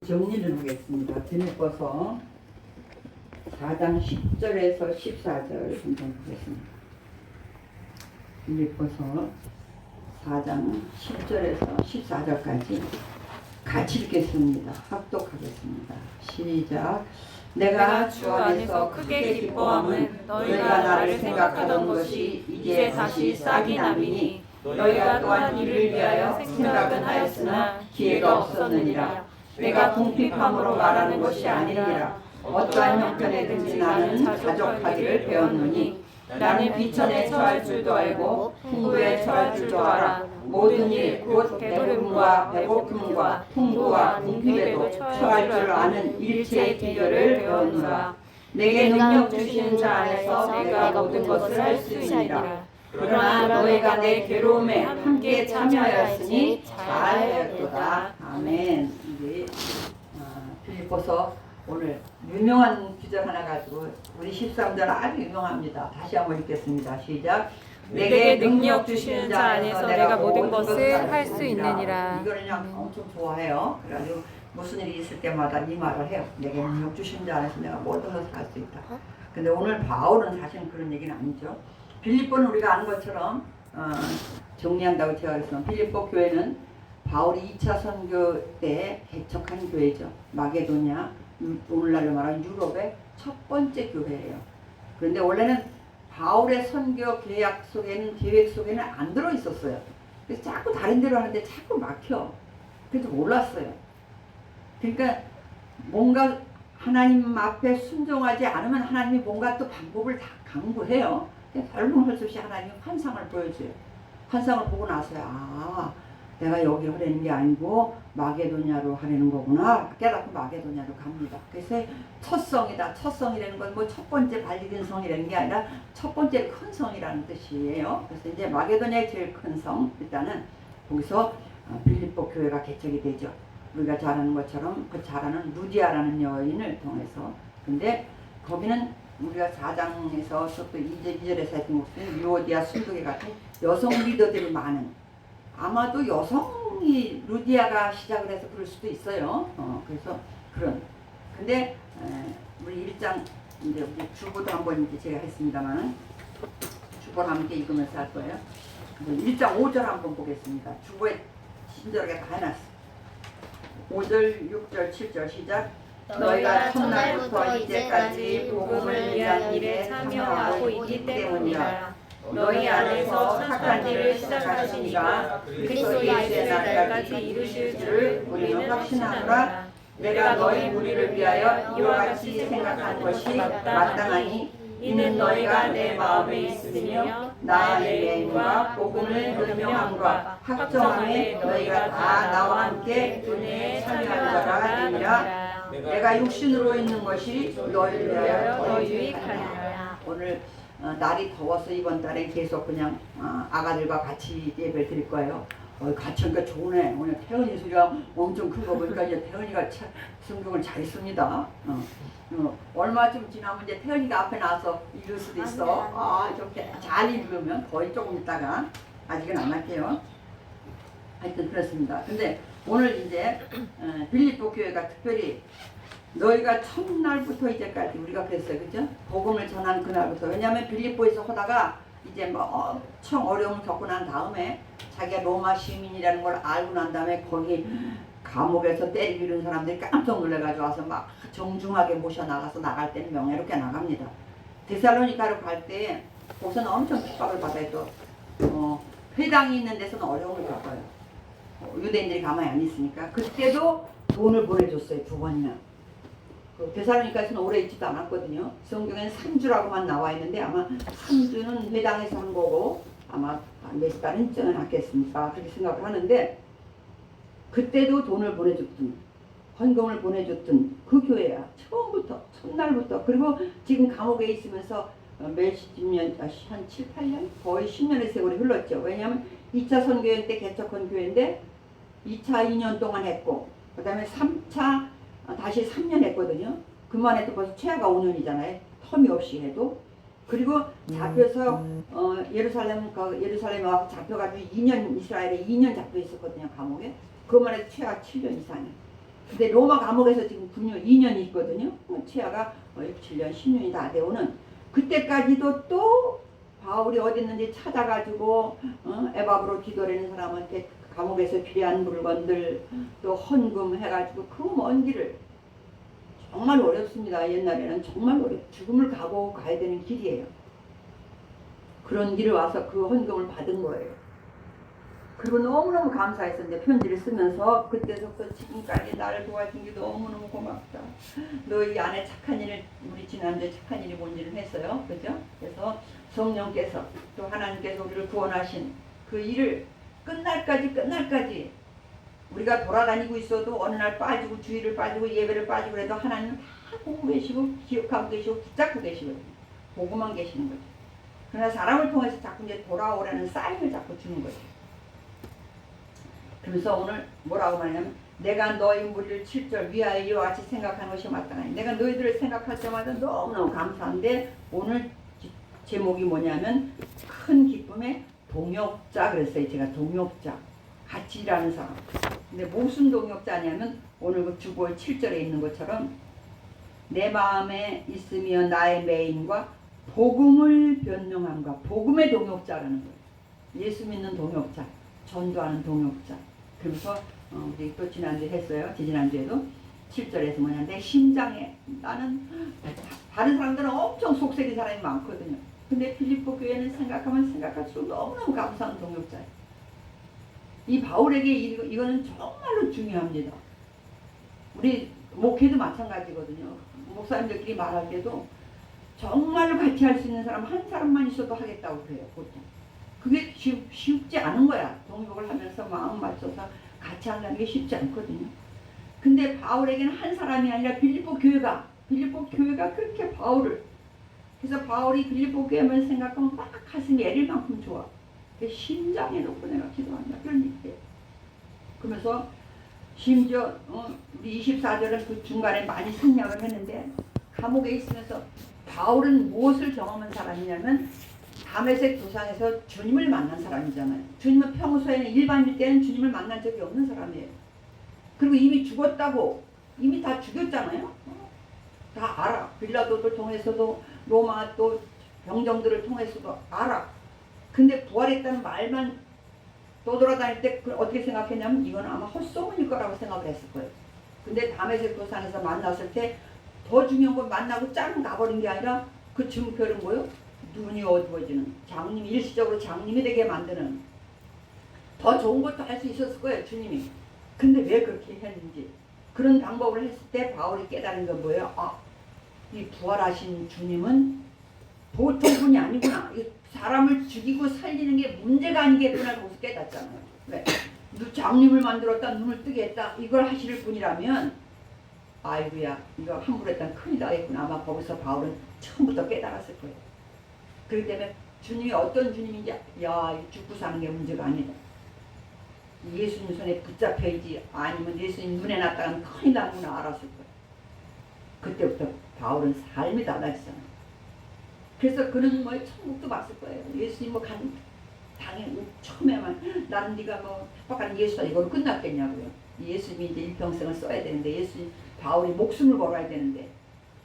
정리를 하겠습니다. 빌립보서 4장 10절에서 14절 한번 보겠습니다. 빌립보서 4장 10절에서 14절까지 같이 읽겠습니다. 합독하겠습니다. 시작. 내가 주 안에서 크게 기뻐함은 너희가 나를 생각하던 것이 이제 다시 싹이 나미니 너희가 또한 이를 위하여 생각은 하였으나 기회가 없었느니라. 내가 궁핍함으로 말하는 것이 아니니라. 어떠한 형편에든지 나는 자족하기를 배웠노니 나는 비천에 처할 줄도 알고 풍부에 처할 줄도 알아. 모든 일 곧 배부름과 배고픔과 풍부와 궁핍에도 처할 줄 아는 일체의 비결을 배웠노라. 내게 능력 주시는 자 안에서 내가 모든 것을 할 수 있느니라. 그러나 너희가 내 괴로움에 함께 참여하였으니 잘하였도다. 아멘. 이제 빌립보서 오늘 유명한 구절 하나 가지고 우리 13절 아주 유명합니다. 다시 한번 읽겠습니다. 시작. 내게 능력 주시는 자 안에서 내가 모든 것을 할 수 있느니라. 이거를 그냥 엄청 좋아해요. 그래가지고 무슨 일이 있을 때마다 이 말을 해요. 내게 능력 주시는 자 안에서 내가 모든 것을 할 수 있다. 근데 오늘 바울은 사실은 그런 얘기는 아니죠. 빌립보는 우리가 아는 것처럼 정리한다고 제가 그랬습니다. 빌립보 교회는 바울이 2차 선교 때 개척한 교회죠. 마게도냐, 오늘날로 말하면 유럽의 첫 번째 교회예요. 그런데 원래는 바울의 선교 계획 속에는 안 들어 있었어요. 그래서 자꾸 다른 데로 하는데 자꾸 막혀. 그래서 몰랐어요. 그러니까 뭔가 하나님 앞에 순종하지 않으면 하나님이 뭔가 또 방법을 다 강구해요. 별로 할 수 없이 하나님이 환상을 보여줘요. 환상을 보고 나서야 내가 여기로 하려는 게 아니고 마게도냐로 하려는 거구나 깨닫고 마게도냐로 갑니다. 그래서 첫성이다. 첫성이라는 건 뭐 첫 번째 발리된 성이라는 게 아니라 첫 번째 큰 성이라는 뜻이에요. 그래서 이제 마게도냐의 제일 큰 성, 일단은 거기서 빌립보 교회가 개척이 되죠. 우리가 잘 아는 것처럼 그 잘 아는 루디아라는 여인을 통해서. 근데 거기는 우리가 4장에서 또 2절에서 했던 것은 유오디아 순두개 같은 여성 리더들이 많은, 아마도 여성이 루디아가 시작을 해서 그럴 수도 있어요. 그래서 그런. 근데 우리 1장 이제 우리 주보도 한번 이제 제가 했습니다만 주보를 함께 읽으면서 할 거예요. 1장 5절 한번 보겠습니다. 주보에 친절하게 다 해놨어. 5절, 6절, 7절 시작. 너희가 첫날부터 이제까지 복음을 위한 일에 참여하고 있기 때문이라. 너희 안에서 착한 일을 시작하시니까 그리스도 예수의 날까지 이루실 줄을 우리는 확신하노라. 내가 너희 무리를 위하여 이와 같이 생각한 것이 마땅하니 이는 너희가 내 마음에 있으며 나 안에 계임과 복음을 설명함과 확정함에 너희가 다 나와 함께 은혜에 참여한 자가 아니라. 내가 육신으로 있는 것이 너희를 위하여 더 유익하리라. 오늘 날이 더워서 이번 달에 계속 그냥 아가들과 같이 예배를 드릴 거예요. 같이 하니까 좋네. 오늘 태연이 소리가 엄청 큰 거 보니까 이제 태연이가 성경을 잘 씁니다. 얼마쯤 지나면 이제 태연이가 앞에 나와서 읽을 수도 있어. 좀 잘 읽으면 거의 조금 있다가, 아직은 안 할게요. 하여튼 그렇습니다. 근데 오늘 이제 빌립보 교회가 특별히 너희가 첫날부터 이제까지 우리가 그랬어요. 그죠? 복음을 전한 그날부터. 왜냐하면 빌립보에서 하다가 이제 뭐 엄청 어려움을 겪고 난 다음에 자기가 로마 시민이라는 걸 알고 난 다음에 거기 감옥에서 때리고 이런 사람들이 깜짝 놀래가지고 와서 막 정중하게 모셔나가서 나갈 때는 명예롭게 나갑니다. 데살로니가로 갈 때 거기서는 엄청 핍박을 받아요. 또 회당이 있는 데서는 어려움을 겪어요. 유대인들이 가만히 안 있으니까. 그때도 돈을 보내줬어요. 2번이나. 데살로니가에서는 오래 있지도 않았거든요. 성경에는 3주라고만 나와 있는데 아마 3주는 회당에서 한 거고 아마 몇 달은 있지 않았겠습니까? 그렇게 생각을 하는데, 그때도 돈을 보내줬던, 헌금을 보내줬던 그 교회야. 처음부터, 첫날부터. 그리고 지금 감옥에 있으면서 몇십 년, 한 7, 8년? 거의 10년의 세월이 흘렀죠. 왜냐하면 2차 선교회 때 개척한 교회인데 2차 2년 동안 했고, 그 다음에 3차 다시 3년 했거든요. 그만해도 벌써 최하가 5년이잖아요. 텀이 없이 해도. 그리고 잡혀서 예루살렘에 와서 잡혀가지고 2년, 이스라엘에 2년 잡혀 있었거든요. 감옥에. 그만 해도 최하 7년 이상이에요. 근데 로마 감옥에서 지금 2년이 있거든요. 치아가 6, 7년, 10년이 다 되오는 그때까지도 또 바울이 어디 있는지 찾아가지고 에바브로 기도하는 사람한테 감옥에서 필요한 물건들 또 헌금 해가지고 그 먼 길을 정말 어렵습니다. 옛날에는 정말 죽음을 가고 가야 되는 길이에요. 그런 길을 와서 그 헌금을 받은 거예요. 그리고 너무너무 감사했었는데 편지를 쓰면서 그때부터 지금까지 나를 도와준 게 너무너무 고맙다. 너희 안에 착한 일을 우리 지난주에 착한 일이 뭔지를 했어요. 그죠? 그래서 성령께서 또 하나님께서 우리를 구원하신 그 일을 끝날까지 우리가 돌아다니고 있어도 어느 날 빠지고 주의를 빠지고 예배를 빠지고 그래도 하나님은 다 보고 계시고 기억하고 계시고 붙잡고 계시거든요. 보고만 계시는 거죠. 그러나 사람을 통해서 자꾸 이제 돌아오라는 사인을 자꾸 주는 거죠. 그래서 오늘 뭐라고 말하냐면 내가 너희 무리를 7절 위하여 이와 같이 생각하는 것이 마땅하니 내가 너희들을 생각할 때마다 너무너무 감사한데 오늘 제목이 뭐냐면 큰 기쁨의 동역자 그랬어요. 제가 동역자 같이 일하는 사람. 근데 무슨 동역자냐면 오늘 그 주보의 7절에 있는 것처럼 내 마음에 있으며 나의 매인과 복음을 변명함과 복음의 동역자라는 거예요. 예수 믿는 동역자, 전도하는 동역자. 그래서 우리 또 지난주에 했어요. 지난주에도 7절에서 뭐냐 내 심장에 나는 다른 사람들은 엄청 속색인 사람이 많거든요. 근데 빌립보 교회는 생각하면 생각할수록 너무너무 감사한 동역자예요. 이 바울에게 이거는 정말로 중요합니다. 우리 목회도 마찬가지거든요. 목사님들끼리 말할 때도 정말로 같이 할 수 있는 사람 한 사람만 있어도 하겠다고 그래요. 보통. 그게 쉽지 않은 거야. 동역을 하면서 마음 맞춰서 같이 한다는 게 쉽지 않거든요. 근데 바울에게는 한 사람이 아니라 빌립보 교회가 그렇게 바울을 그래서 바울이 빌립보 교회만 생각하면 막 가슴이 애릴 만큼 좋아. 심장에 놓고 내가 기도한다. 그런 얘기예요. 그러면서 심지어 우리 24절은 그 중간에 많이 생략을 했는데 감옥에 있으면서 바울은 무엇을 경험한 사람이냐면 다메섹 도상에서 주님을 만난 사람이잖아요. 주님은 평소에는 일반일 때는 주님을 만난 적이 없는 사람이에요. 그리고 이미 죽었다고 이미 다 죽였잖아요. 다 알아. 빌라도를 통해서도 로마 또 병정들을 통해서도 알아. 근데 부활했다는 말만 떠돌아다닐 때 어떻게 생각했냐면 이건 아마 헛소문일 거라고 생각을 했을 거예요. 근데 다메섹 도상에서 만났을 때 더 중요한 건 만나고 짱 가버린 게 아니라 그 증표는 뭐예요? 눈이 어두워지는 장님, 일시적으로 장님이 되게 만드는 더 좋은 것도 할 수 있었을 거예요. 주님이. 근데 왜 그렇게 했는지 그런 방법을 했을 때 바울이 깨달은 건 뭐예요? 이 부활하신 주님은 보통 분이 아니구나. 사람을 죽이고 살리는 게 문제가 아니겠구나 거기서 깨닫잖아요. 왜? 장님을 만들었다 눈을 뜨게 했다 이걸 하실 분이라면 아이고야 이거 함부로 했다면 큰일 나겠구나. 아마 거기서 바울은 처음부터 깨달았을 거예요. 그렇기 때문에 주님이 어떤 주님인지 죽고 사는 게 문제가 아니다. 예수님 손에 붙잡혀야지 아니면 예수님 눈에 났다간 큰일 나구나 알았을 거예요. 그때부터 바울은 삶이 달라지잖아요. 그래서 그는 뭐 천국도 봤을 거예요. 예수님 뭐 당연히 처음에만 나는 네가 뭐 협박하는 예수다 이걸로 끝났겠냐고요. 예수님이 이제 일평생을 써야 되는데 예수님 바울이 목숨을 걸어야 되는데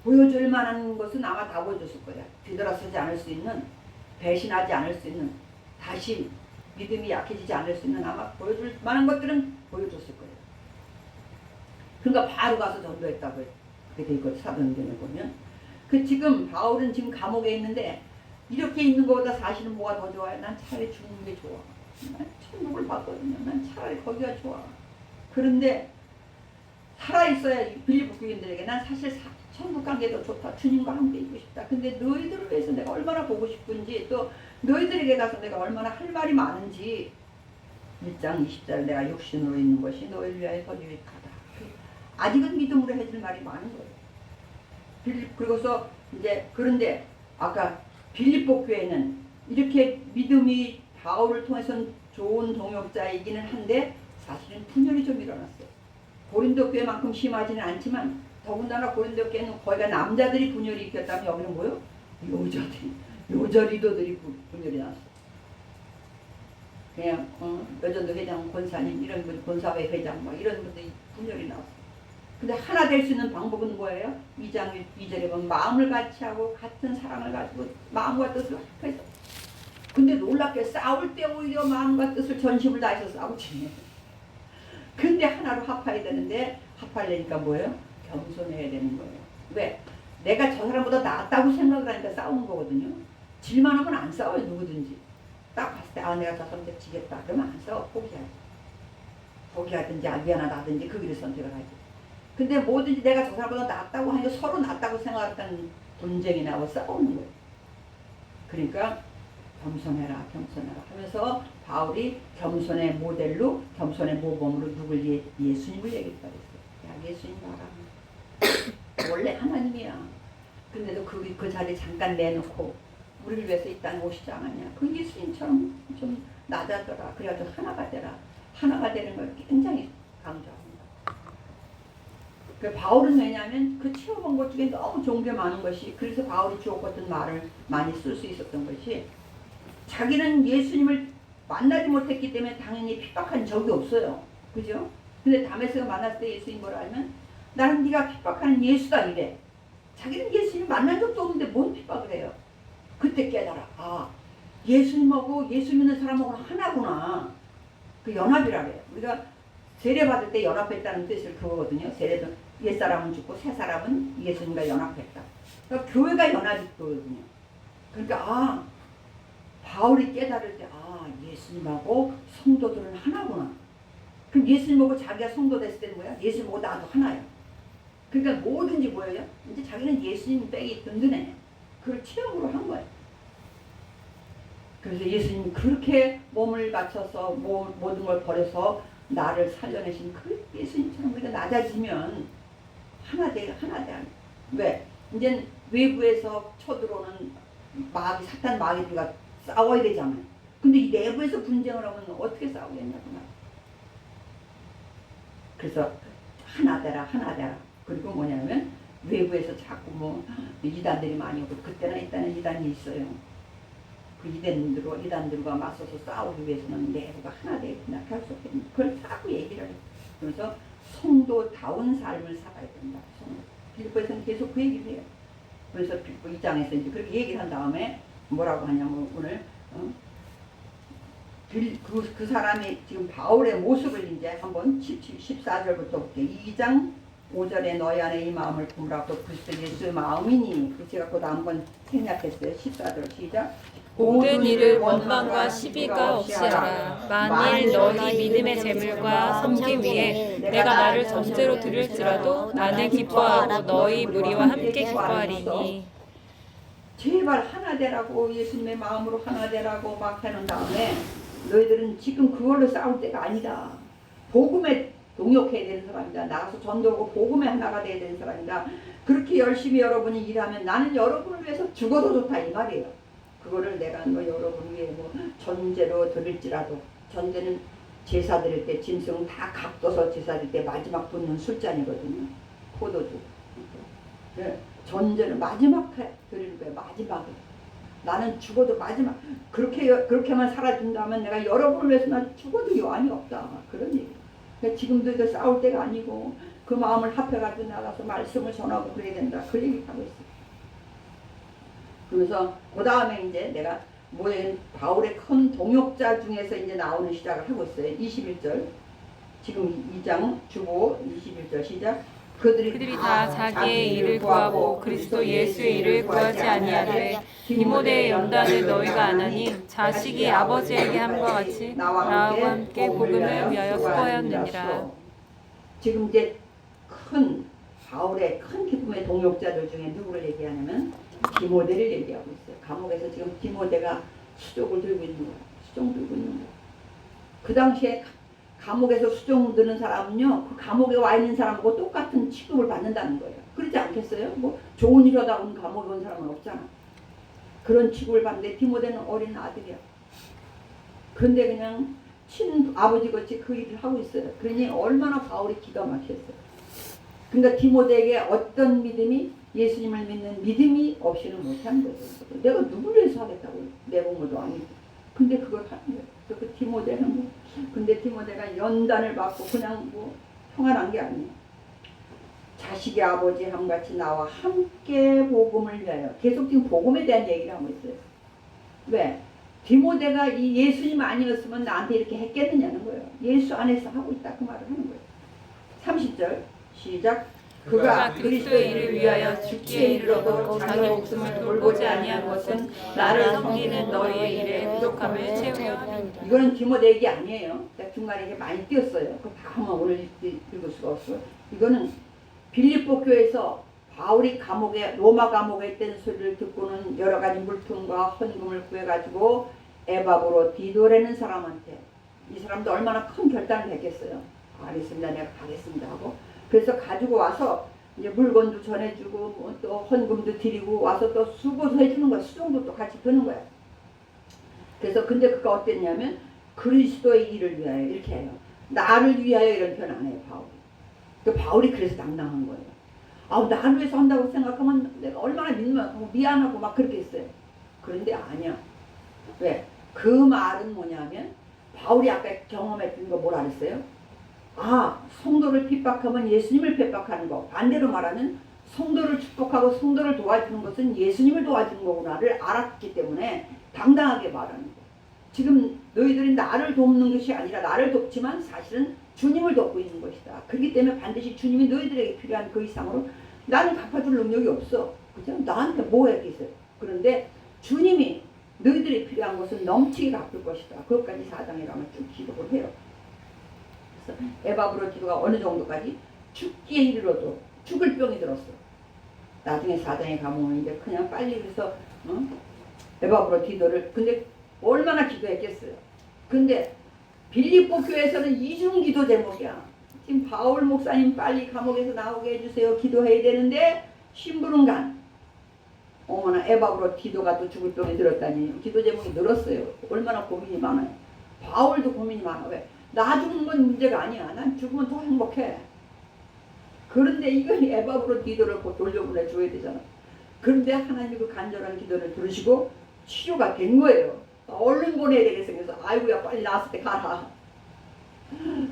보여줄 만한 것은 아마 다 보여줬을 거야. 뒤돌아서지 않을 수 있는 배신하지 않을 수 있는 다시 믿음이 약해지지 않을 수 있는 아마 보여줄 만한 것들은 보여줬을 거예요. 그러니까 바로 가서 전도했다고 그렇게 돼 있거든요. 사도행전에 보면. 지금 바울은 지금 감옥에 있는데 이렇게 있는 것보다 사실은 뭐가 더 좋아요? 난 차라리 죽는 게 좋아. 난 천국을 봤거든요. 난 차라리 거기가 좋아. 그런데 살아있어야 빌립보 교인들에게 난 사실 천국 관계 더 좋다. 주님과 함께 있고 싶다. 근데 너희들을 위해서 내가 얼마나 보고 싶은지 또 너희들에게 가서 내가 얼마나 할 말이 많은지 1장 20절 내가 육신으로 있는 것이 너희를 위하여 더 유익하다. 아직은 믿음으로 해줄 말이 많은 거예요. 그리고서 이제 그런데 아까 빌립보 교회는 이렇게 믿음이 바울을 통해서는 좋은 동역자이기는 한데 사실은 분열이 좀 일어났어요. 고린도 교회만큼 심하지는 않지만 더군다나 고린도 교회는 거기가 남자들이 분열이 있겠다면 여기는 뭐요? 여자 리더들이 분열이 났어. 그냥 여전도 회장, 권사님 이런 분, 권사회 회장 막 이런 분들이 분열이 났어. 근데 하나 될 수 있는 방법은 뭐예요? 2장 2절에 보면 마음을 같이 하고 같은 사랑을 가지고 마음과 뜻을 합해서. 근데 놀랍게 싸울 때 오히려 마음과 뜻을 전심을 다해서 싸우지. 근데 하나로 합해야 되는데 합하려니까 뭐예요? 겸손해야 되는 거예요. 왜? 내가 저 사람보다 낫다고 생각을 하니까 싸우는 거거든요. 질만 하면 안 싸워요, 누구든지. 딱 봤을 때 아 내가 저 사람한테 지겠다 그러면 안 싸워. 포기하지. 포기하든지 아 미안하다 하든지 그 길을 선택을 하지. 근데 뭐든지 내가 저 사람보다 낫다고 하니까 서로 낫다고 생각하는 분쟁이 나고 싸우는 거예요. 그러니까 겸손해라 겸손해라 하면서 바울이 겸손의 모델로 겸손의 모범으로 누굴 예수님을 얘기했다 그랬어요. 야 예수님 봐라. 원래 하나님이야. 근데도 그 자리에 잠깐 내놓고 우리를 위해서 이 땅에 오시지 않았냐. 그 예수님처럼 좀 낮아져라. 그래가지고 하나가 되라. 하나가 되는 걸 굉장히 강조합니다. 그 바울은 왜냐하면 그 체험한 것 중에 너무 좋은 게 많은 것이 그래서 바울이 주옥같은 말을 많이 쓸 수 있었던 것이 자기는 예수님을 만나지 못했기 때문에 당연히 핍박한 적이 없어요. 그죠? 근데 다메섹을 만났을 때 예수님 뭐라 하면 나는 네가 핍박하는 예수다 이래. 자기는 예수님 만난 적도 없는데 뭔 핍박을 해요. 그때 깨달아. 아 예수님하고 예수 믿는 사람하고는 하나구나. 그 연합이라 그래요. 우리가 세례 받을 때 연합했다는 뜻을 그거거든요. 세례도 옛사람은 죽고 새사람은 예수님과 연합했다. 그러니까 교회가 연합이 그거거든요. 그러니까 아 바울이 깨달을 때 아 예수님하고 성도들은 하나구나. 그럼 예수님하고 자기가 성도 됐을 때는 뭐야? 예수님하고 나도 하나야. 그러니까 뭐든지 뭐예요? 이제 자기는 예수님 빼기 든든해. 그걸 체험으로 한 거예요. 그래서 예수님이 그렇게 몸을 바쳐서 모든 걸 버려서 나를 살려내신 그 예수님처럼 우리가 낮아지면 하나 돼. 왜? 이제 외부에서 쳐들어오는 마귀, 사탄 마귀들과 싸워야 되잖아요. 근데 이 내부에서 분쟁을 하면 어떻게 싸우겠냐고. 그래서 하나 되라. 그리고 뭐냐면 외부에서 자꾸 뭐 이단들이 많이 오고 그때나 이때는 이단이 있어요. 그 이단들과 맞서서 싸우기 위해서는 내부가 하나 되어야 된다. 할 수 없겠는데 그걸 자꾸 얘기를 해요. 그래서 성도다운 삶을 살아야 된다. 빌립보에서는 계속 그 얘기를 해요. 그래서 빌립보 2장에서 이제 그렇게 얘기를 한 다음에 뭐라고 하냐면 오늘 그 사람이 지금 바울의 모습을 이제 한번 14절부터 볼게요. 2장 5절에 너희 안에 이 마음을 품으라 또 그리스도 예수의 마음이니 그 제가 그 다음번 생략했어요. 14절 시작. 모든 일을 원망과 시비가 없이 하라. 만일 너희 믿음의 재물과 섬김 위에 내가 나를 전제로 드릴지라도 나는 기뻐하고 너희 무리와 함께 기뻐하리니. 제발 하나 되라고 예수님의 마음으로 하나 되라고 막 해놓은 다음에 너희들은 지금 그걸로 싸울 때가 아니다. 복음에 동역해야 되는 사람이다. 나가서 전도하고 복음에 하나가 돼야 되는 사람이다. 그렇게 열심히 여러분이 일하면 나는 여러분을 위해서 죽어도 좋다 이 말이에요. 그거를 내가 뭐 여러분 위해 뭐 전제로 드릴지라도 전제는 제사 드릴 때 짐승 다 각도서 제사 드릴 때 마지막 붓는 술잔이거든요. 포도주. 네. 전제는 마지막 드리는 거예요. 마지막에. 나는 죽어도 마지막 그렇게만 살아준다면 내가 여러분을 위해서 난 죽어도 요한이 없다. 그런 얘기. 그러니까 지금도 이거 싸울 때가 아니고 그 마음을 합해가지고 나가서 말씀을 전하고 그래야 된다. 그 얘기 하고 있어요. 그래서 그 다음에 이제 내가 바울의 큰 동역자 중에서 이제 나오는 시작을 하고 있어요. 21절. 지금 2장 주고 21절 시작. 그들이 다 자기의 일을 구하고 그리스도 예수의 일을 구하지 아니하되 디모데의 연단을 너희가 안 하니 자식이 아버지에게 함과 같이 나와 함께 복음을 위하여 수고하였느니라. 지금 이제 바울의 큰 기쁨의 동역자들 중에 누구를 얘기하냐면 디모데를 얘기하고 있어요. 감옥에서 지금 디모데가 수족을 들고 있는 거예요. 수종 들고 있는 거예요. 그 당시에 감옥에서 수종 드는 사람은요, 그 감옥에 와 있는 사람하고 똑같은 취급을 받는다는 거예요. 그렇지 않겠어요? 뭐 좋은 일 하다 온 감옥에 온 사람은 없잖아. 그런 취급을 받는데 디모데는 어린 아들이야. 근데 그냥 친아버지같이 그 일을 하고 있어요. 그러니 얼마나 바울이 기가 막혔어요. 그러니까 디모데에게 어떤 믿음이 예수님을 믿는 믿음이 없이는 못하는 거예요. 내가 누구를 위해서 하겠다고 내 부모도 아니고. 근데 그걸 하는 거예요. 그 디모데는 근데 디모데가 연단을 받고 그냥 평안한 게 아니에요. 자식의 아버지 함같이 나와 함께 복음을 위하여. 계속 지금 복음에 대한 얘기를 하고 있어요. 왜? 디모데가 이 예수님 아니었으면 나한테 이렇게 했겠느냐는 거예요. 예수 안에서 하고 있다 그 말을 하는 거예요. 30절 시작. 그가 그리스도의 일을 위하여 죽기에 이르러도 자기 목숨을 돌보지 아니한 것은 나를 섬기는 너희의 일에 부족함을 채우려 함이니라. 이거는 디모데 얘기 아니에요. 중간에 이게 많이 띄었어요. 그 다음은 오늘 읽을 수가 없어요. 이거는 빌립보 교회에서 바울이 로마 감옥에 있던 소리를 듣고는 여러 가지 물품과 헌금을 구해가지고 에바브로 디도라는 사람한테, 이 사람도 얼마나 큰 결단을 했겠어요. 알겠습니다, 내가 가겠습니다 하고, 그래서 가지고 와서 이제 물건도 전해주고 또 헌금도 드리고 와서 또 수고도 해주는 거야. 수종도 또 같이 드는 거야. 그래서 근데 그가 어땠냐면 그리스도의 일을 위하여 이렇게 해요. 나를 위하여 이런 표현 안 해요, 바울이. 그 바울이 그래서 당당한 거예요. 나를 위해서 한다고 생각하면 내가 얼마나 미안하고 막 그렇게 했어요. 그런데 아니야. 왜? 그 말은 뭐냐면 바울이 아까 경험했던 거 뭐라 그랬어요? 성도를 핍박하면 예수님을 핍박하는 거. 반대로 말하면 성도를 축복하고 성도를 도와주는 것은 예수님을 도와주는 거구나를 알았기 때문에 당당하게 말하는 거. 지금 너희들이 나를 돕는 것이 아니라 나를 돕지만 사실은 주님을 돕고 있는 것이다. 그렇기 때문에 반드시 주님이 너희들에게 필요한 그 이상으로 나는 갚아줄 능력이 없어. 그죠? 나한테 뭐 했겠어요. 그런데 주님이 너희들이 필요한 것은 넘치게 갚을 것이다. 그것까지 4장에 가면 쭉 기록을 해요. 그래서 에바브로 디도가 어느 정도까지 죽기에 이르러도 죽을 병이 들었어. 나중에 4장에 가면 이제 그냥 빨리 그래서 에바브로 디도를 근데 얼마나 기도했겠어요. 근데 빌립보 교회에서는 이중 기도 제목이야. 지금 바울 목사님 빨리 감옥에서 나오게 해주세요. 기도해야 되는데 심부름간 어머나 에바브로 디도가 또 죽을 병이 들었다니. 기도 제목이 늘었어요. 얼마나 고민이 많아요. 바울도 고민이 많아. 왜? 나 죽는 건 문제가 아니야. 난 죽으면 더 행복해. 그런데 이건 에바브로 디도를 곧 돌려보내 줘야 되잖아. 그런데 하나님이 그 간절한 기도를 들으시고 치료가 된 거예요. 얼른 보내야 되게 생겨서 아이고야 빨리 나왔을 때 가라.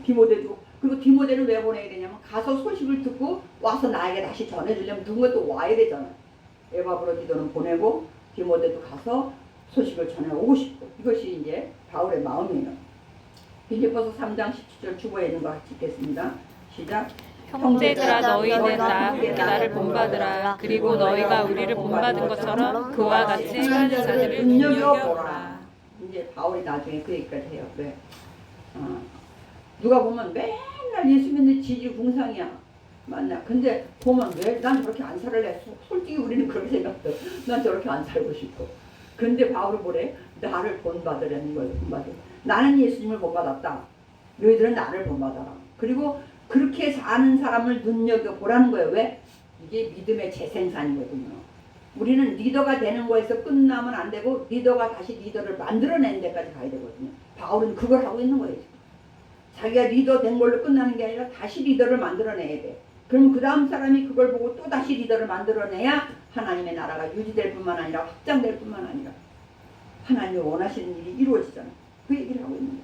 디모데도. 그리고 디모데는 왜 보내야 되냐면 가서 소식을 듣고 와서 나에게 다시 전해주려면 누군가 또 와야 되잖아. 에바브로 디도는 보내고 디모데도 가서 소식을 전해오고 싶고. 이것이 이제 바울의 마음이에요. 빌립보서 3장 17절 주보에 있는 거 같이 읽겠습니다. 시작. 형제들아 너희는 다 함께 나를 본받으라. 그리고 너희가 우리를 본받은 것처럼 그와 같이 하는 자들을 눈여겨보라. 이제 바울이 나중에 그 얘기까지 해요. 왜? 누가 보면 맨날 예수 믿는 지지궁상이야. 맞나? 근데 보면 왜 난 저렇게 안 살을래? 솔직히 우리는 그렇게 생각해요. 난 저렇게 안 살고 싶고. 근데 바울은 뭐래? 나를 본받으라는 거예요. 본받으. 나는 예수님을 본받았다. 너희들은 나를 본받아라. 그리고 그렇게 사는 사람을 눈여겨보라는 거예요. 왜? 이게 믿음의 재생산이거든요. 우리는 리더가 되는 거에서 끝나면 안 되고 리더가 다시 리더를 만들어내는 데까지 가야 되거든요. 바울은 그걸 하고 있는 거예요. 자기가 리더 된 걸로 끝나는 게 아니라 다시 리더를 만들어내야 돼. 그럼 그 다음 사람이 그걸 보고 또 다시 리더를 만들어내야 하나님의 나라가 유지될 뿐만 아니라 확장될 뿐만 아니라 하나님이 원하시는 일이 이루어지잖아. 그 얘기를 하고 있는 거야.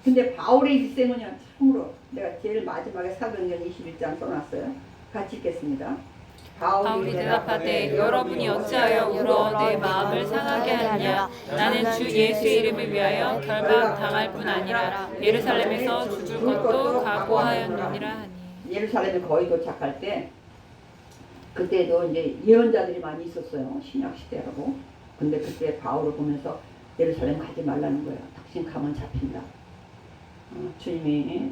근데 바울의 일생은요, 참으로 내가 제일 마지막에 사도행전 21장 써놨어요. 같이 읽겠습니다. 바울이 대답하되 여러분이 어찌하여 울어 내 마음을 상하게 하느냐. 나는 주 예수의 이름을 위하여 결박당할 뿐 아니라 예루살렘에서 죽을 것도 각오하였느니라 하니. 예루살렘에 거의 도착할 때 그때도 이제 예언자들이 많이 있었어요. 신약 시대라고. 근데 그때 바울을 보면서 예루살렘 가지 말라는 거야. 당신 가면 잡힌다. 주님이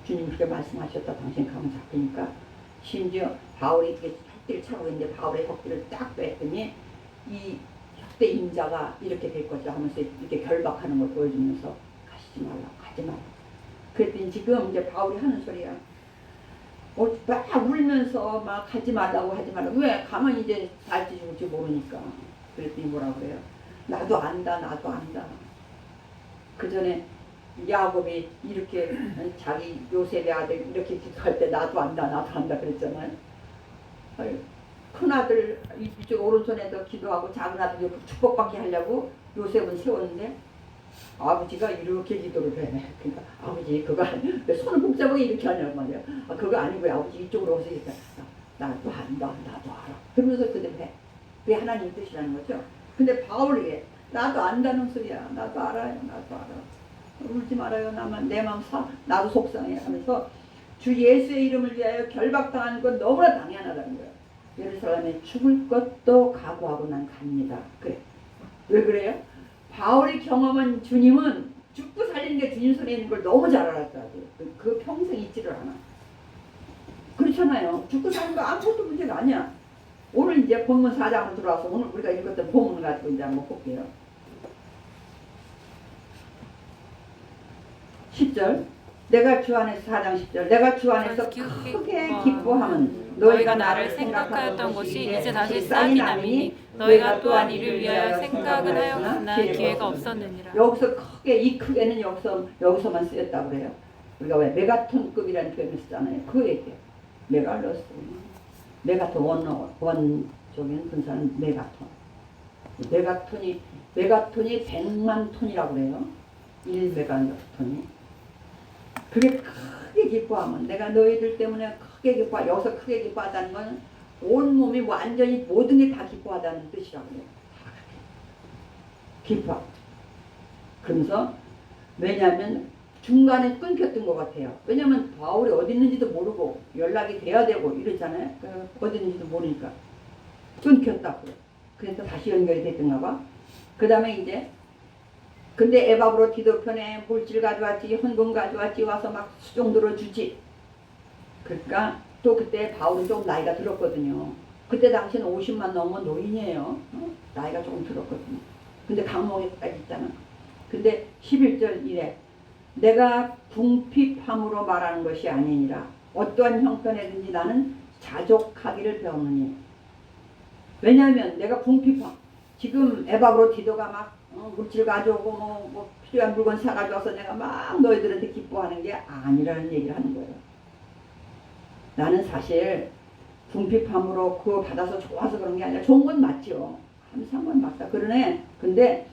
그렇게 말씀하셨다. 당신 가면 잡히니까. 심지어 바울이 이렇게 혁대를 차고 있는데 바울의 혁대를 딱 뺐더니 이 혁대 임자가 이렇게 될 것이다 하면서 이렇게 결박하는 걸 보여주면서 가시지 말라, 가지 말라. 그랬더니 지금 이제 바울이 하는 소리야. 막 울면서 막 가지 말라고 하지 말라고. 왜? 가만히 이제 살지 죽을지 모르니까. 그랬더니 뭐라고 그래요? 나도 안다, 나도 안다. 그 전에 야곱이 이렇게 자기 요셉의 아들 이렇게 기도할 때 나도 안다, 나도 안다 그랬잖아요. 큰아들 이쪽 오른손에도 기도하고 작은 아들 축복받게 하려고 요셉은 세웠는데 아버지가 이렇게 기도를 해. 그러니까 아버지 그거 왜 손을 복잡하게 이렇게 하냐고 말이야. 아 그거 아니고요. 아버지 이쪽으로 오세요. 나도 안다. 나도 알아. 그러면서 그대로 해. 그게 하나님 뜻이라는 거죠. 근데 바울에게 나도 안다는 소리야. 나도 알아요. 나도 알아. 울지 말아요. 나만 내 마음 나도 속상해 하면서 주 예수의 이름을 위하여 결박당하는 건 너무나 당연하다는 거예요. 예루살렘에 죽을 것도 각오하고 난 갑니다. 그래. 왜 그래요? 바울이 경험한 주님은 죽고 살리는 게 주님 손에 있는 걸 너무 잘 알았다고. 그 평생 잊지를 않아. 그렇잖아요. 죽고 사는 거 아무것도 문제가 아니야. 오늘 이제 본문 4장으로 들어와서 오늘 우리가 읽었던 본문을 가지고 이제 한번 볼게요. 10절. 내가 주 안에서 4장 10절. 내가 주 안에서 크게 기뻐함은 너희가 나를 생각하였던 것이 이제 다시 싹이 남이니 너희가 또한 이를 위하여 생각은 하였으나 기회가 없었느니라. 여기서 크게 이 크게는 여기서만 쓰였다고 그래요. 우리가 왜 메가톤급이라는 표현을 쓰잖아요. 그 얘기예요. 메갈로스. 메가톤 원적인 분사는 메가톤. 메가톤이 100만 톤이라고 그래요. 1메가톤이. 그게 크게 기뻐하면 내가 너희들 때문에 크게 기뻐. 여기서 크게 기뻐하다는 건 온 몸이 완전히 모든 게 다 기뻐하다는 뜻이라고 해요. 기뻐. 그러면서 왜냐하면 중간에 끊겼던 것 같아요. 왜냐하면 바울이 어디 있는지도 모르고 연락이 돼야 되고 이랬잖아요. 어디 있는지도 모르니까 끊겼다고. 그래서 다시 연결이 됐던가 봐. 그 다음에 이제 근데 에바브로 디도편에 물질 가져왔지, 헌금 가져왔지, 와서 막 수종 들어주지. 그러니까 또 그때 바울은 좀 나이가 들었거든요. 그때 당시는 50만 넘은 노인이에요. 나이가 조금 들었거든요. 근데 강목에까지 있잖아. 근데 11절 이래. 내가 궁핍함으로 말하는 것이 아니니라. 어떠한 형편이든지 나는 자족하기를 배우느니. 왜냐하면 내가 궁핍함. 지금 에바브로 디도가 막 물질 가져오고 뭐 필요한 물건 사가져와서 내가 막 너희들한테 기뻐하는 게 아니라는 얘기를 하는 거예요. 나는 사실 궁핍함으로 그거 받아서 좋아서 그런 게 아니라 좋은 건 맞죠. 항상 건 맞다. 그러네. 근데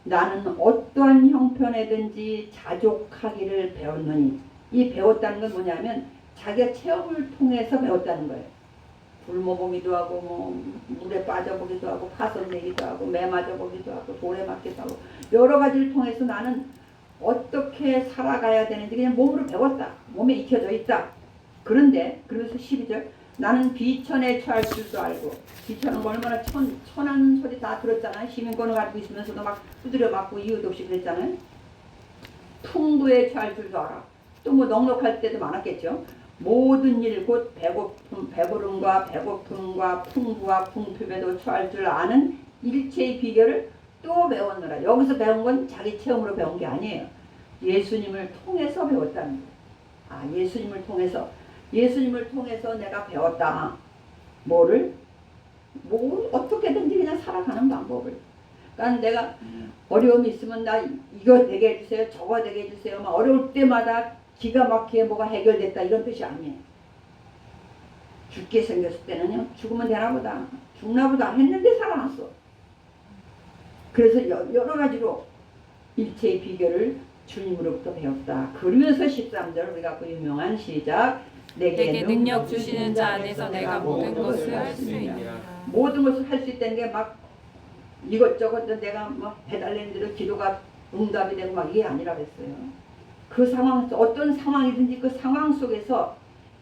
나는 어떠한 형편에든지 자족하기를 배웠느니. 이 배웠다는 건 뭐냐면 자기가 체험을 통해서 배웠다는 거예요. 굶어보기도 하고 뭐 물에 빠져보기도 하고 파손 내기도 하고 매 맞아보기도 하고 돌에 맞기도 하고 여러 가지를 통해서 나는 어떻게 살아가야 되는지 그냥 몸으로 배웠다. 몸에 익혀져 있다. 그런데 그래서 12절 나는 비천에 처할 줄도 알고. 비천은 얼마나 천한 소리 다 들었잖아요. 시민권을 가지고 있으면서도 막 두드려 맞고 이유도 없이 그랬잖아요. 풍부에 처할 줄도 알아. 또 뭐 넉넉할 때도 많았겠죠. 모든 일 곧 배부름과 배고픔과 풍부와 풍핍에도 처할 줄 아는 일체의 비결을 또 배웠노라. 여기서 배운 건 자기 체험으로 배운 게 아니에요. 예수님을 통해서 배웠다는 거예요. 아, 예수님을 통해서 내가 배웠다. 뭐를? 어떻게든지 그냥 살아가는 방법을. 그러니까 내가 어려움이 있으면 나 이거 되게 해주세요. 저거 되게 해주세요. 막 어려울 때마다 기가 막히게 뭐가 해결됐다 이런 뜻이 아니에요. 죽게 생겼을 때는요. 죽으면 되나보다. 죽나보다 했는데 살아났어. 그래서 여러 가지로 일체의 비결을 주님으로부터 배웠다. 그러면서 13절 우리가 그 유명한 시작. 내게 능력 주시는 자 안에서 내가 모든 것을 할 수 있느니라. 모든 것을 할 수 있다는 게 막 이것저것 내가 막 해달라는 대로 기도가 응답이 되고 막 이게 아니라 그랬어요. 그 상황, 어떤 상황이든지 그 상황 속에서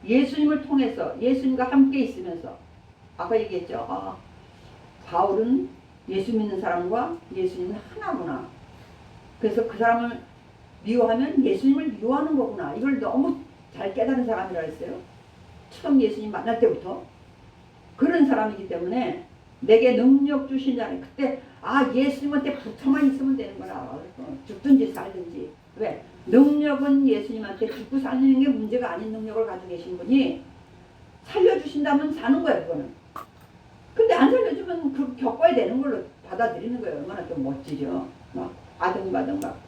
예수님을 통해서 예수님과 함께 있으면서 아까 얘기했죠. 아, 바울은 예수 믿는 사람과 예수님은 하나구나. 그래서 그 사람을 미워하면 예수님을 미워하는 거구나. 이걸 너무 잘 깨달은 사람이라 했어요. 처음 예수님 만날 때부터. 그런 사람이기 때문에 내게 능력 주신 자는 그때 아 예수님한테 붙어만 있으면 되는 거라. 죽든지 살든지. 왜? 능력은 예수님한테 죽고 사는 게 문제가 아닌 능력을 가지고 계신 분이 살려주신다면 사는 거예요. 그거는. 근데 안 살려주면 그 겪어야 되는 걸로 받아들이는 거예요. 얼마나 좀 멋지죠. 막 아등바등 막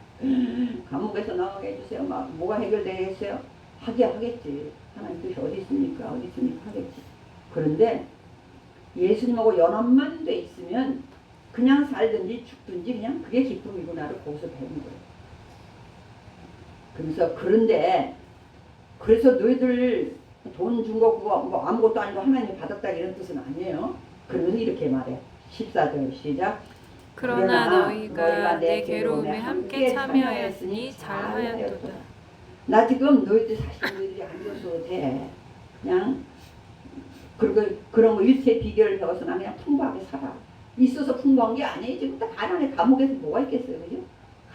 감옥에서 나가게 해주세요. 막 뭐가 해결되겠어요? 하겠지. 하나님 뜻이 어디 있습니까? 하겠지. 그런데 예수님하고 연합만 돼 있으면 그냥 살든지 죽든지 그냥 그게 기쁨이구나를 거기서 배운 거예요. 그래서 그런데 그래서 너희들 돈 준 거 그거 뭐 아무것도 아니고 하나님이 받았다 이런 뜻은 아니에요. 그러면서 이렇게 말해. 14절 시작. 그러나 너희가 내 괴로움에 함께 참여하였으니 잘하였도다. 나 지금 너희들 사실 너희들이 안 줘도 돼. 그냥 그리고 그런 거 일체 비결을 배워서 나 그냥 풍부하게 살아. 있어서 풍부한 게 아니에요. 지금 다 가난해. 감옥에서 뭐가 있겠어요, 그죠?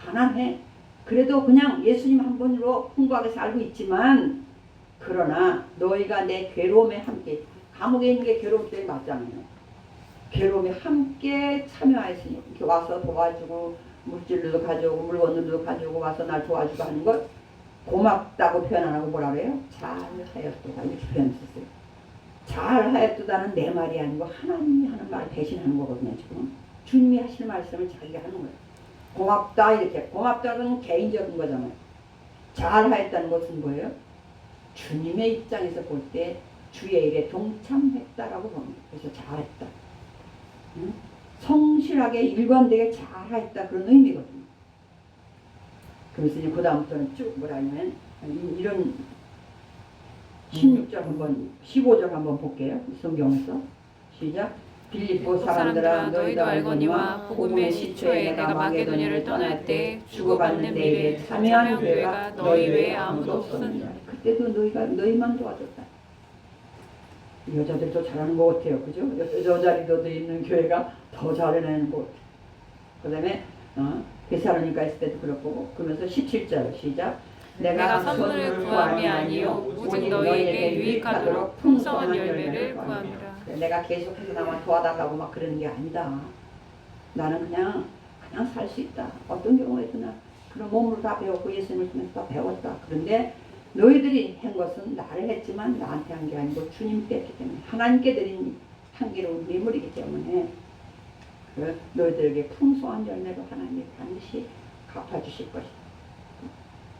가난해. 그래도 그냥 예수님 한 분으로 풍부하게 살고 있지만 그러나 너희가 내 괴로움에 함께 감옥에 있는 게 괴로움 때문에 맞잖아요. 괴로움에 함께 참여하였으니 이렇게 와서 도와주고 물질도 가져오고 물건들도 가져오고 와서 날 도와주고 하는 것 고맙다고 표현 안 하고 뭐라 그래요? 잘하였도다 이렇게 표현했어요. 잘하였도다는 내 말이 아니고 하나님이 하는 말을 대신하는 거거든요. 지금 주님이 하시는 말씀을 자기가 하는 거예요. 고맙다 이렇게 고맙다는 개인적인 거잖아요. 잘하였다는 것은 뭐예요? 주님의 입장에서 볼 때 주의 일에 동참했다라고 봅니다. 그래서 잘했다. 응? 성실하게 일관되게 잘했다 그런 의미거든요. 그래서 이제 그 다음부터는 쭉 뭐라 하냐면 이런 16절 한번 15절 한번 볼게요. 성경에서 시작. 빌립보 사람들아 너희도 알거니와 복음의 시초에 내가 마게도냐를 떠날 때 주고받는 일에 참여한 교회가 너희 외에 아무도 없었느니라. 그때도 너희만 도와줬다. 여자들도 잘하는 것 같아요. 그죠? 여자리도 있는 교회가 더 잘해내는 것 같아요. 그 다음에 베사로니가 있을 때도 그렇고 그러면서 17절 시작. 내가 선물을 구함이 아니요 오직 너희에게 유익하도록 풍성한 열매를 구함이라. 내가 계속해서 나만 도와달라고 막 그러는 게 아니다. 나는 그냥 살 수 있다. 어떤 경우에도 나 그런 몸으로 다 배웠고 예수님을 통해서 다 배웠다. 그런데 너희들이 한 것은 나를 했지만 나한테 한 게 아니고 주님께 했기 때문에 하나님께 드린 향기로운 예물이기 때문에 너희들에게 풍성한 열매로 하나님이 반드시 갚아주실 것이다.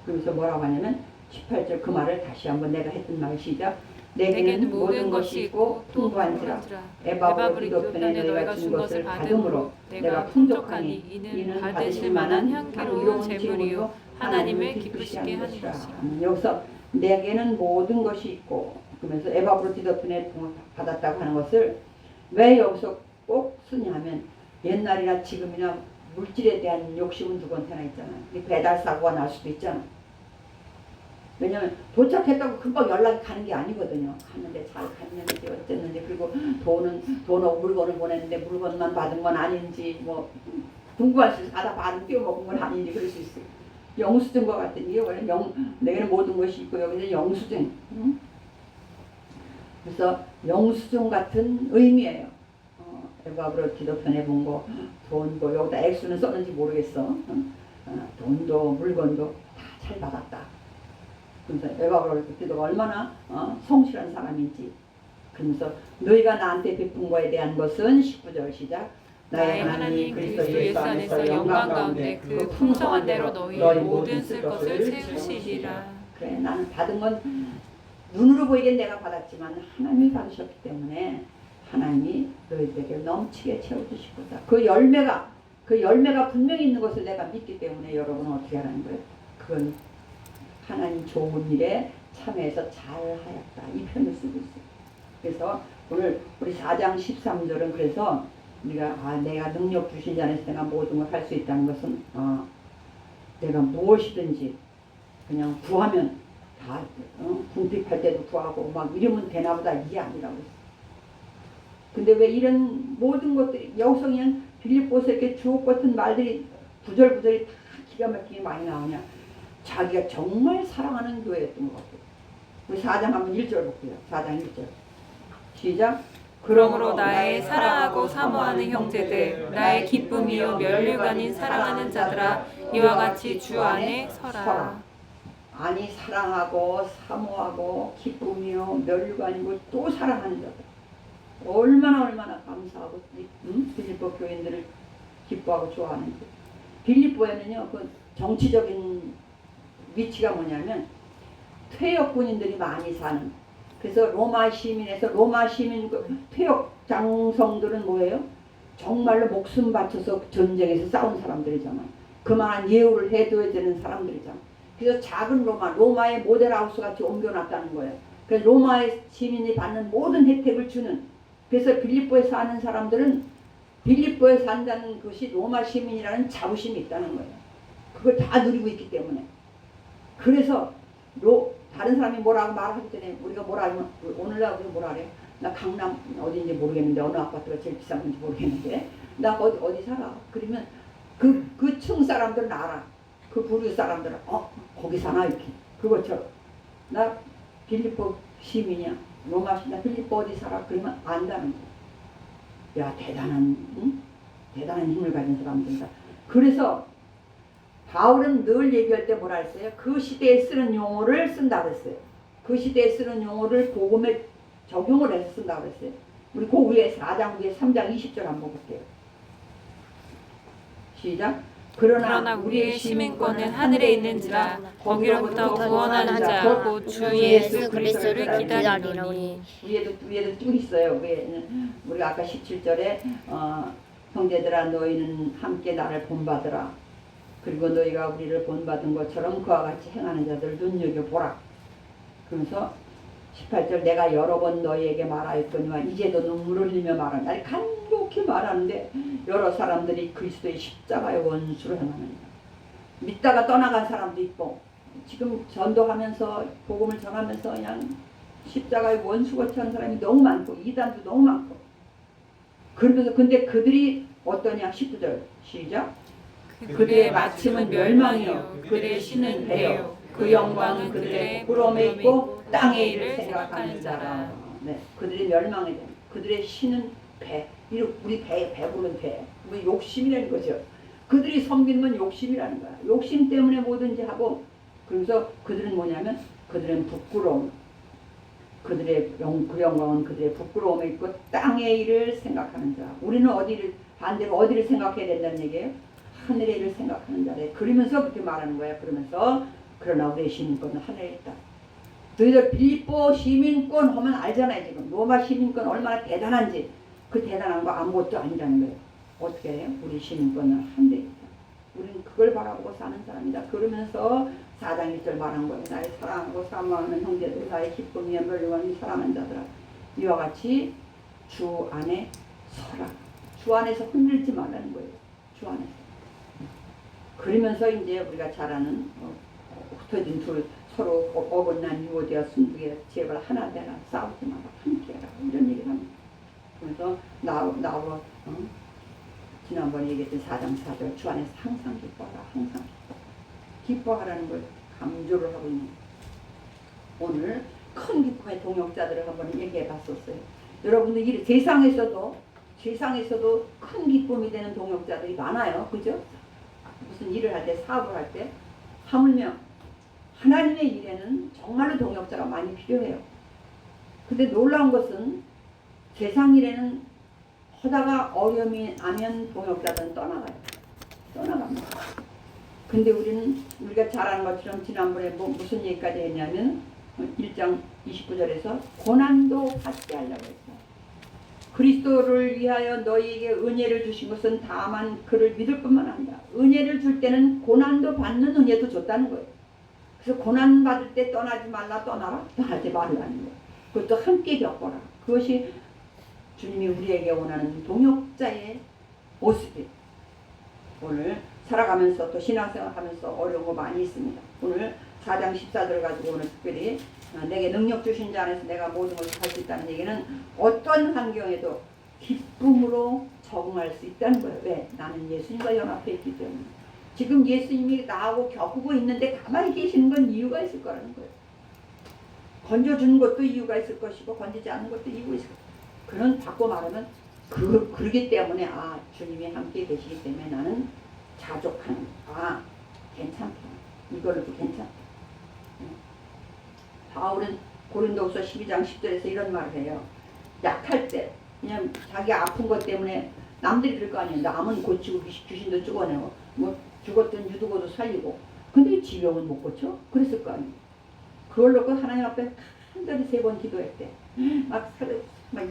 그러면서 뭐라고 하냐면 18절 그 말을 다시 한번 내가 했던 말 시작. 내게는 모든 것이 있고 풍부한지라 에바브로디도편에 너희가 준 것을 받음으로 내가 풍족하니 이는 받으실 만한 향기로운 제물이요 하나님을 기쁘시게 하는 것이라. 여기서 내게는 모든 것이 있고 그러면서 에바브로디도편에 받았다고 하는 것을 왜 여기서 꼭 쓰냐면 옛날이나 지금이나 물질에 대한 욕심은 누구한테나 있잖아요. 배달 사고가 날 수도 있잖아요. 왜냐면 도착했다고 금방 연락이 가는 게 아니거든요. 갔는데 잘 갔는지 어쨌는지 그리고 돈하고 물건을 보냈는데 물건만 받은 건 아닌지 뭐 궁금할 수 있어요. 가다 받은 띄워먹은 건 아닌지 그럴 수 있어요. 영수증과 같은 이게 원래 내게는 모든 것이 있고 여기는 영수증. 그래서 영수증 같은 의미예요. 에바브로디도 편해본 거 돈도 여기다 액수는 썼는지 모르겠어. 돈도 물건도 다 잘 받았다. 그래서 에바브로디도가 얼마나 성실한 사람인지. 그러면서 너희가 나한테 베푼 거에 대한 것은 19절 시작. 나의 하나님 그리스도 예수 안에서 영광 가운데 그 풍성한 대로 너희 모든 쓸 것을 채우시리라. 그래 나는 받은 건 눈으로 보이긴 내가 받았지만 하나님이 받으셨기 때문에 하나님이 너희들에게 넘치게 채워주실 거다. 그 열매가 분명히 있는 것을 내가 믿기 때문에 여러분은 어떻게 하라는 거예요? 그건 하나님 좋은 일에 참여해서 잘하였다. 이 표현을 쓰고 있어요. 그래서 오늘 우리 4장 13절은 그래서 우리가 내가 능력 주신 자 안에서 내가 모든 걸 할 수 있다는 것은 내가 무엇이든지 그냥 구하면 다 궁핍할 때도 구하고 막 이러면 되나보다 이게 아니라고 했어요. 근데 왜 이런 모든 것들이 여기서 그냥 빌립보서 이렇게 주옥 같은 말들이 구절구절이 다 기가 막히게 많이 나오냐. 자기가 정말 사랑하는 교회였던 것 같아요. 우리 4장 한번 1절 볼게요. 4장 1절 시작. 그러므로 나의 사랑하고 사모하는 형제들 나의 기쁨이요 면류관인 사랑하는 자들아 이와 같이 주 안에 서라. 아니 사랑하고 사모하고 기쁨이요 면류관이고 또 사랑하는 자들 얼마나 감사하고 빌립보 교인들을 기뻐하고 좋아하는지. 빌립보에는요 그 정치적인 위치가 뭐냐면 퇴역 군인들이 많이 사는. 그래서 로마 시민 퇴역 장성들은 뭐예요? 정말로 목숨 바쳐서 전쟁에서 싸운 사람들이잖아. 그만한 예우를 해줘야 되는 사람들이잖아. 그래서 작은 로마의 모델하우스 같이 옮겨놨다는 거예요. 그래서 로마의 시민이 받는 모든 혜택을 주는. 그래서 빌립보에 사는 사람들은 빌립보에 산다는 것이 로마 시민이라는 자부심이 있다는 거예요. 그걸 다 누리고 있기 때문에. 그래서 다른 사람이 뭐라고 말하기 전에 우리가 뭐라 하면 오늘날 우리가 뭐라 그래? 나 강남 어디인지 모르겠는데 어느 아파트가 제일 비싼 건지 모르겠는데 나 어디 살아? 그러면 그 층 사람들은 알아. 그 부류 사람들은 거기 사나 이렇게. 그것처럼 나 빌립보 시민이야. 로마 시민. 나 빌립보 어디 살아? 그러면 안다는 거야. 야 대단한 대단한 힘을 가진 사람들이다. 그래서 바울은 늘 얘기할 때 뭐라 했어요? 그 시대에 쓰는 용어를 쓴다 그랬어요. 그 시대에 쓰는 용어를 복음에 적용을 해서 쓴다 그랬어요. 우리 그 위에 4장 위에 3장 20절 한번 볼게요. 시작. 그러나 우리의 시민권은 하늘에 있는지라 거기로부터 구원하는 자 곧 주 예수 그리스도를 기다리노니. 위에도 쭉 있어요. 위에는 우리가 아까 17절에 형제들아 너희는 함께 나를 본받으라. 그리고 너희가 우리를 본받은 것처럼 그와 같이 행하는 자들 눈여겨보라. 그러면서 18절 내가 여러 번 너희에게 말하였거니와 이제도 눈물을 흘리며 말하는 아니 간곡히 말하는데 여러 사람들이 그리스도의 십자가의 원수로 행하느니라. 믿다가 떠나간 사람도 있고 지금 전도하면서 복음을 전하면서 그냥 십자가의 원수같이 하는 사람이 너무 많고 이단도 너무 많고 그러면서 근데 그들이 어떠냐 19절 시작. 그들의 마침은 멸망이요 그들의 신은 배요 그 영광은 그들의 부끄러움에 있고 땅의 일을 생각하는 자라. 네, 그들의 멸망에 대한 그들의 신은 배. 우리 배부른 배. 우리 욕심이라는 거죠. 그들이 섬기는 욕심이라는 거야. 욕심 때문에 뭐든지 하고 그래서 그들은 뭐냐면 그들은 부끄러움. 그 영광은 그들의 부끄러움에 있고 땅의 일을 생각하는 자. 우리는 반대로 어디를 생각해야 된다는 얘기예요? 하늘의 일을 생각하는 자래. 그러면서 그렇게 말하는 거야. 그러면서 그러나 우리의 시민권은 하늘에 있다. 너희들 빌립보 시민권 하면 알잖아요. 지금 로마 시민권 얼마나 대단한지. 그 대단한 거 아무것도 아니라는 거예요. 어떻게 해요? 우리 시민권은 하늘에 있다. 우리는 그걸 바라보고 사는 사람이다. 그러면서 4장 1절 말한 거예요. 나의 사랑하고 사모하는 형제들 나의 기쁨이야 멸류관이 사랑하는 자들아. 이와 같이 주 안에 서라. 주 안에서 흔들지 말라는 거예요. 주 안에서. 그러면서 이제 우리가 잘 아는 흩어진 둘 서로 어긋난 유오되어 순두개 제발 하나 되라 싸우지 마라 함께해라 이런 얘기를 합니다. 그래서 나로 지난번에 얘기했던 4장 4절 주 안에서 항상 기뻐하라 항상 기뻐하라는 걸 강조를 하고 있는 오늘 큰 기쁨의 동역자들을 한번 얘기해 봤었어요. 여러분들 세상에서도 큰 기쁨이 되는 동역자들이 많아요. 그죠? 무슨 일을 할 때 사업을 할 때 하물며 하나님의 일에는 정말로 동역자가 많이 필요해요. 근데 놀라운 것은 세상 일에는 하다가 어려움이 나면 동역자들은 떠나갑니다. 근데 우리가 잘 아는 것처럼 지난번에 무슨 얘기까지 했냐면 1장 29절에서 고난도 받게 하려고 했어요. 그리스도를 위하여 너희에게 은혜를 주신 것은 다만 그를 믿을 뿐만 아니라 은혜를 줄 때는 고난도 받는 은혜도 줬다는 거예요. 그래서 고난 받을 때 떠나지 말라 떠나지 말라는 거예요. 그것도 함께 겪어라. 그것이 주님이 우리에게 원하는 동역자의 모습이에요. 오늘 살아가면서 또 신앙생활 하면서 어려운 거 많이 있습니다. 오늘 4장 14절을 가지고 오늘 특별히 내게 능력 주신 자 안에서 내가 모든 것을 할 수 있다는 얘기는 어떤 환경에도 기쁨으로 적응할 수 있다는 거예요. 왜? 나는 예수님과 연합해 있기 때문에. 지금 예수님이 나하고 겪고 있는데 가만히 계시는 건 이유가 있을 거라는 거예요. 건져주는 것도 이유가 있을 것이고 건지지 않는 것도 이유가 있을 거예요. 그런 바꿔 말하면 그러기 때문에 주님이 함께 계시기 때문에 나는 자족하는 괜찮다. 이걸로도 괜찮다. 바울은 고린도후서 12장 10절에서 이런 말을 해요. 약할 때 그냥 자기 아픈 것 때문에 남들이 그럴 거 아니에요. 남은 고치고 귀신도 죽어내고 죽었던 유두고도 살리고 근데 지병은 못 고쳐? 그랬을 거 아니에요. 그걸 놓고 하나님 앞에 한 달에 3번 기도했대. 막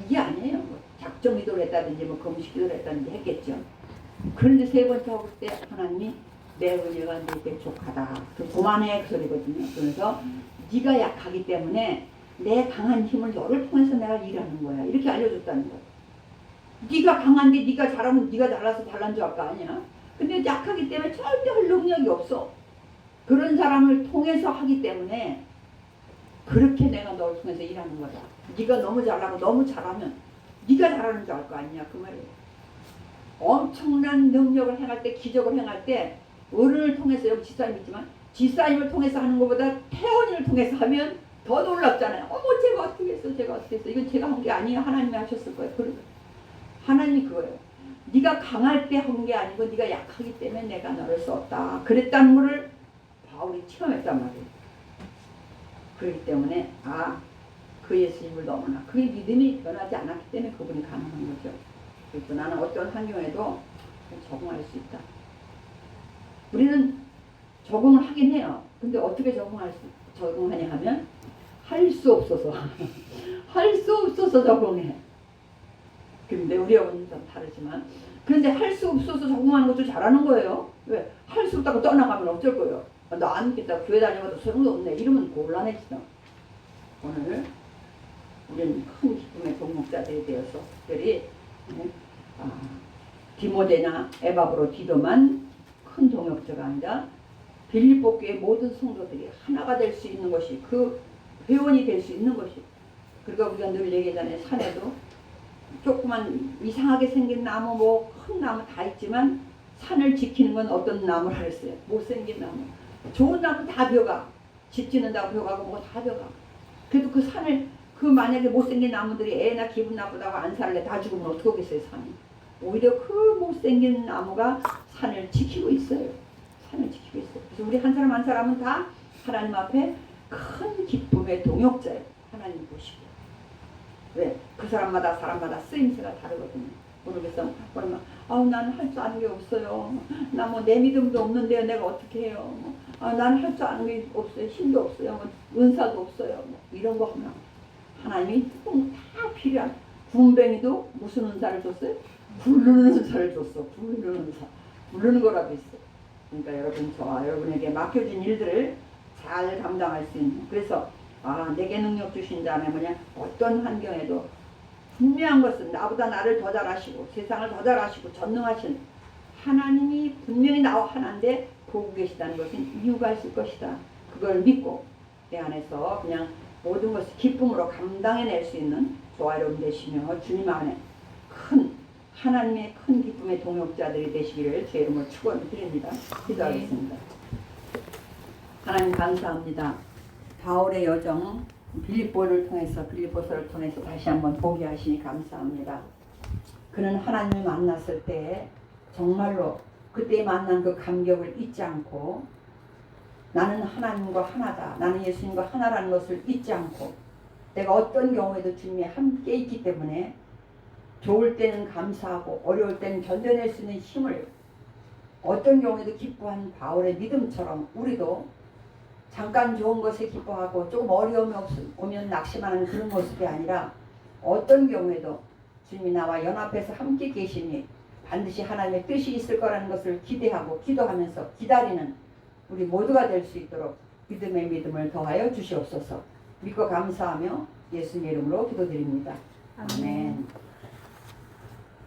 이게 아니에요. 작정 기도를 했다든지 뭐 금식 기도를 했다든지 했겠죠. 그런데 세 번째 하고 때 하나님이 내 은혜가 네게 족하다. 그만해 그 소리거든요. 그래서 네가 약하기 때문에 내 강한 힘을 너를 통해서 내가 일하는 거야. 이렇게 알려줬다는 거야. 네가 강한데 네가 잘하면 네가 잘나서 잘난 줄 알 거 아니야. 근데 약하기 때문에 절대 할 능력이 없어. 그런 사람을 통해서 하기 때문에 그렇게 내가 너를 통해서 일하는 거다. 네가 너무 잘나고 너무 잘하면 네가 잘하는 줄 알 거 아니냐 그 말이에요. 엄청난 능력을 행할 때 기적을 행할 때 어른을 통해서 여기 지사님 있지만 지사님을 통해서 하는 것보다 태원이를 통해서 하면 더 놀랍잖아요. 어머 제가 어떻게 했어 제가 어떻게 했어. 이건 제가 한 게 아니에요. 하나님이 하셨을 거예요. 그러면 하나님이 그거예요. 네가 강할 때 한 게 아니고 네가 약하기 때문에 내가 너를 썼다. 그랬다는 것을 바울이 체험했단 말이에요. 그렇기 때문에 그 예수님을 너무나 그의 믿음이 변하지 않았기 때문에 그분이 가능한 거죠. 그래서 나는 어떤 환경에도 적응할 수 있다. 우리는 적응을 하긴 해요. 근데 어떻게 적응하냐 하면 할 수 없어서 할 수 없어서 적응해. 근데 우리 어머니는 좀 다르지만 그런데 할 수 없어서 적응하는 것도 잘하는 거예요. 왜? 할 수 없다고 떠나가면 어쩔 거예요. 나 안 믿겠다. 교회 다녀봐도 소용도 없네. 이러면 곤란해지죠. 오늘 우리는 큰 기쁨의 동목자들이 되어서 특별히 디모데나 에바브로 디도만 큰 동역자가 아니라 빌립보 교회 모든 성도들이 하나가 될 수 있는 것이 그 회원이 될 수 있는 것이 그러니까 우리가 늘 얘기하잖아요. 산에도 조그만 이상하게 생긴 나무 뭐 큰 나무 다 있지만 산을 지키는 건 어떤 나무를 했어요. 못생긴 나무. 좋은 나무 다 벼가. 집 짓는다고 벼가고 뭐 다 벼가. 그래도 그 산을 만약에 못생긴 나무들이 애나 기분 나쁘다고 안 살래 다 죽으면 어떻게 하겠어요 산이. 오히려 그 못생긴 나무가 산을 지키고 있어요. 산을 지키고 있어요. 그래서 우리 한 사람 한 사람은 다 하나님 앞에 큰 기쁨의 동역자예요. 하나님 보시고. 왜? 그 사람마다 쓰임새가 다르거든요. 모르겠어. 그러면 나는 할 줄 아는 게 없어요. 나 뭐 내 믿음도 없는데요. 내가 어떻게 해요? 나는 할 줄 아는 게 없어요. 힘도 없어요. 은사도 없어요. 이런 거 하면 하나님이 다 필요한 군뱅이도 무슨 은사를 줬어요? 부르는 은사를 줬어. 부르는 은사. 부르는 거라도 있어. 그러니까 여러분 저와 여러분에게 맡겨진 일들을 잘 감당할 수 있는 그래서 내게 능력 주신 자는 뭐냐 어떤 환경에도 분명한 것은 나보다 나를 더 잘하시고 세상을 더 잘하시고 전능하신 하나님이 분명히 나와 하나인데 보고 계시다는 것은 이유가 있을 것이다. 그걸 믿고 내 안에서 그냥 모든 것을 기쁨으로 감당해낼 수 있는 저와 여러분 되시며 주님 안에 하나님의 큰 기쁨의 동역자들이 되시기를 제 이름으로 축원드립니다. 기도하겠습니다. 하나님 감사합니다. 바울의 여정 빌립보서를 통해서 다시 한번 보게 하시니 감사합니다. 그는 하나님을 만났을 때 정말로 그때 만난 그 감격을 잊지 않고 나는 하나님과 하나다. 나는 예수님과 하나라는 것을 잊지 않고 내가 어떤 경우에도 주님이 함께 있기 때문에 좋을 때는 감사하고 어려울 때는 견뎌낼 수 있는 힘을 어떤 경우에도 기뻐한 바울의 믿음처럼 우리도 잠깐 좋은 것에 기뻐하고 조금 어려움이 오면 낙심하는 그런 모습이 아니라 어떤 경우에도 주님이 나와 연합해서 함께 계시니 반드시 하나님의 뜻이 있을 거라는 것을 기대하고 기도하면서 기다리는 우리 모두가 될 수 있도록 믿음의 믿음을 더하여 주시옵소서. 믿고 감사하며 예수님 이름으로 기도드립니다. 아멘.